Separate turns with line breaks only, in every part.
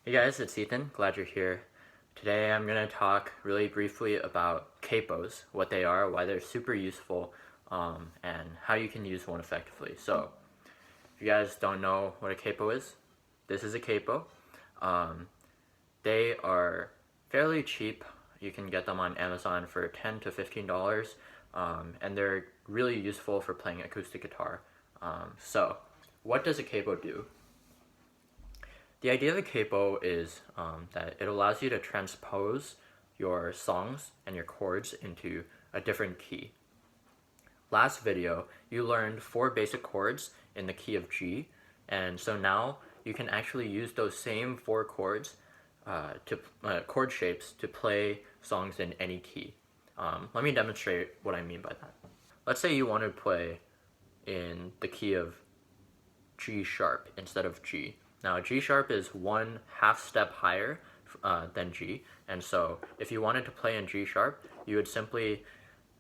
Hey guys, it's Ethan. Glad you're here. Today I'm going to talk really briefly about capos, what they are, why they're super useful, and how you can use one effectively. So, if you guys don't know what a capo is, this is a capo. They are fairly cheap. You can get them on Amazon for $10 to $15, and they're really useful for playing acoustic guitar. So, what does a capo do? The idea of a capo is that it allows you to transpose your songs and your chords into a different key. Last video, you learned 4 basic chords in the key of G, and so now you can actually use those same 4 chords chord shapes to play songs in any key. Let me demonstrate what I mean by that. Let's say you want to play in the key of G sharp instead of G. Now G sharp is 1/2 step higher than G, and so if you wanted to play in G sharp, you would simply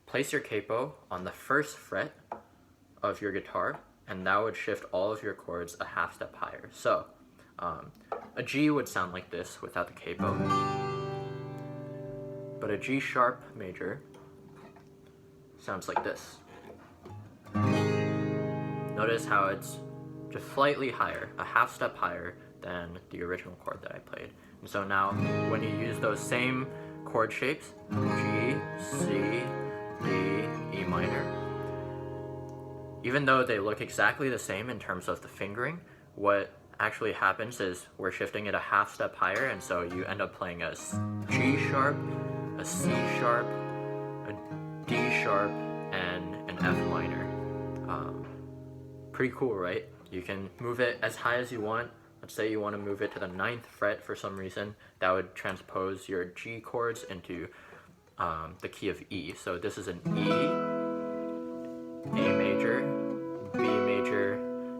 place your capo on the 1st fret of your guitar, and that would shift all of your chords a 1/2 step higher. So a G would sound like this without the capo, but a G sharp major sounds like this. Notice how it's just slightly higher, a 1/2 step higher than the original chord that I played. And so now, when you use those same chord shapes, G, C, D, E minor, even though they look exactly the same in terms of the fingering, what actually happens is we're shifting it a 1/2 step higher, and so you end up playing a G sharp, a C sharp, a D sharp, and an F minor. Pretty cool, right? You can move it as high as you want. Let's say you want to move it to the 9th fret for some reason. That would transpose your G chords into the key of E. So this is an E, A major, B major,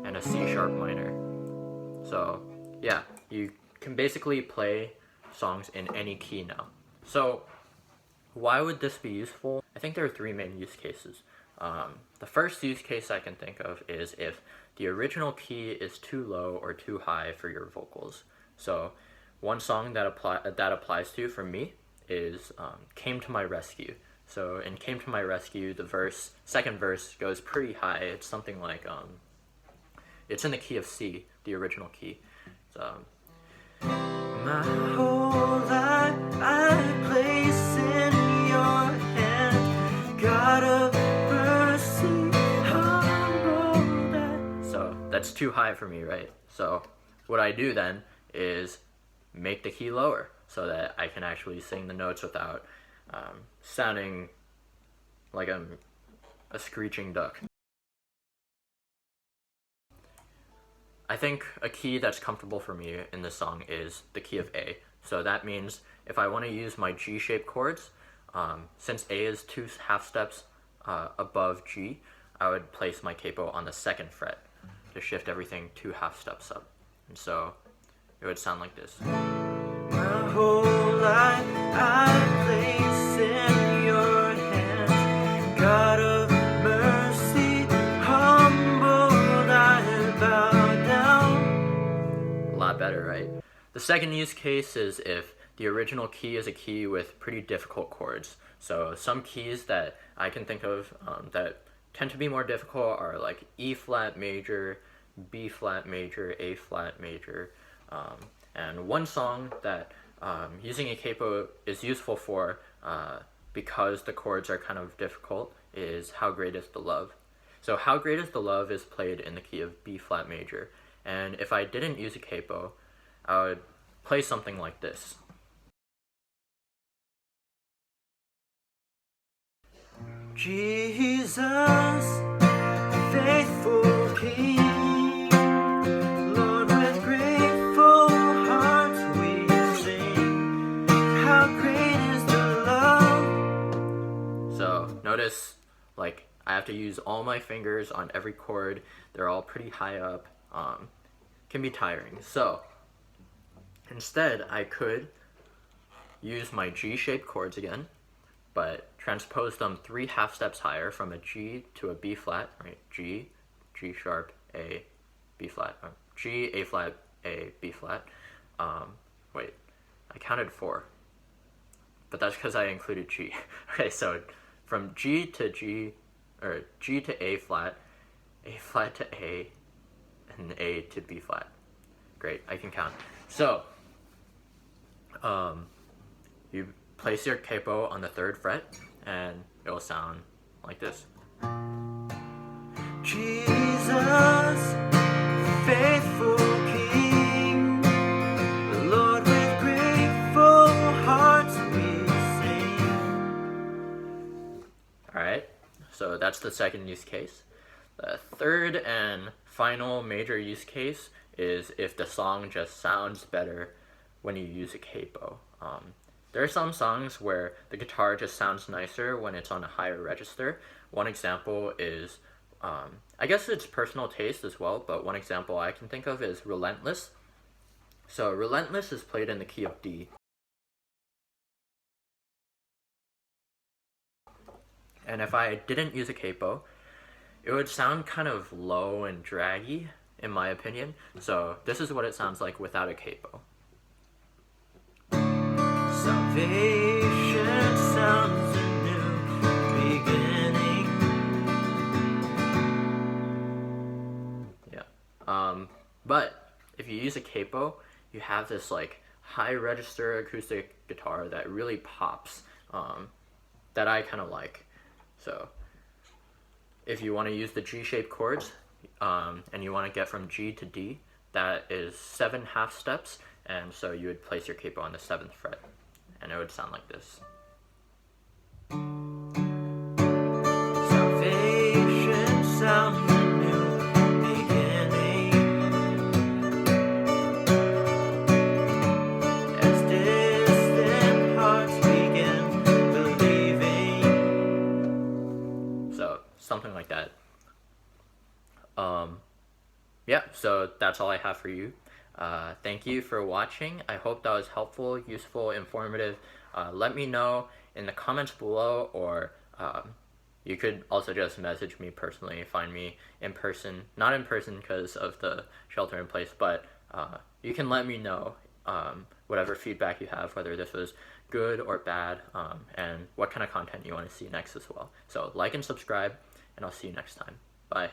and a C sharp minor. So yeah, you can basically play songs in any key now. So why would this be useful? I think there are 3 main use cases. The first use case I can think of is if the original key is too low or too high for your vocals. So one song that applies to for me is Came to My Rescue. So in Came to My Rescue, the second verse goes pretty high. It's something like, it's in the key of C, the original key. So, my whole life I place in your hand, God of mercy, humble that. So that's too high for me, right? So what I do then is make the key lower so that I can actually sing the notes without sounding like I'm a screeching duck. I think a key that's comfortable for me in this song is the key of A. So that means if I want to use my G-shaped chords, since A is 2 1/2 steps above G, I would place my capo on the 2nd fret to shift everything 2 1/2 steps up. And so it would sound like this. My whole life I place in your hands, God of mercy, humbled I bow down. A lot better, right? The second use case is if the original key is a key with pretty difficult chords. So some keys that I can think of that tend to be more difficult are like E flat major, B flat major, A flat major. And one song that using a capo is useful for because the chords are kind of difficult is How Great Is the Love. So How Great Is the Love is played in the key of B flat major. And if I didn't use a capo, I would play something like this. Jesus, faithful King, Lord, with grateful hearts we sing, how great is the love. So notice, like, I have to use all my fingers on every chord. They're all pretty high up. Can be tiring. So instead, I could use my G-shaped chords again, but transpose them 3 1/2 steps higher from a G to a B flat, right? G, G sharp, A, B flat, G, A flat, A, B flat. wait, I counted 4, but that's because I included G. Okay, so from G to G, or G to A flat to A, and A to B flat. Great, I can count. So, you place your capo on the 3rd fret, and it'll sound like this. Jesus, faithful King, Lord, with grateful hearts we sing. Alright, so that's the 2nd use case. The 3rd and final major use case is if the song just sounds better when you use a capo. There are some songs where the guitar just sounds nicer when it's on a higher register. One example is, I guess it's personal taste as well, but one example I can think of is Relentless. So Relentless is played in the key of D. And if I didn't use a capo, it would sound kind of low and draggy, in my opinion. So this is what it sounds like without a capo. Salvation sounds a new beginning. Yeah. But if you use a capo, you have this like high register acoustic guitar that really pops, that I kind of like. So if you want to use the G-shaped chords, and you want to get from G to D, that is 7 half steps, and so you would place your capo on the 7th fret, and it would sound like this. Salvation sounds a new beginning, as distant hearts begin believing. So something like that. Yeah, so that's all I have for you. Thank you for watching. I hope that was helpful, useful, informative. Let me know in the comments below, or you could also just message me personally, find me in person. Not in person because of the shelter in place, but you can let me know whatever feedback you have, whether this was good or bad, and what kind of content you want to see next as well. So like and subscribe, and I'll see you next time. Bye.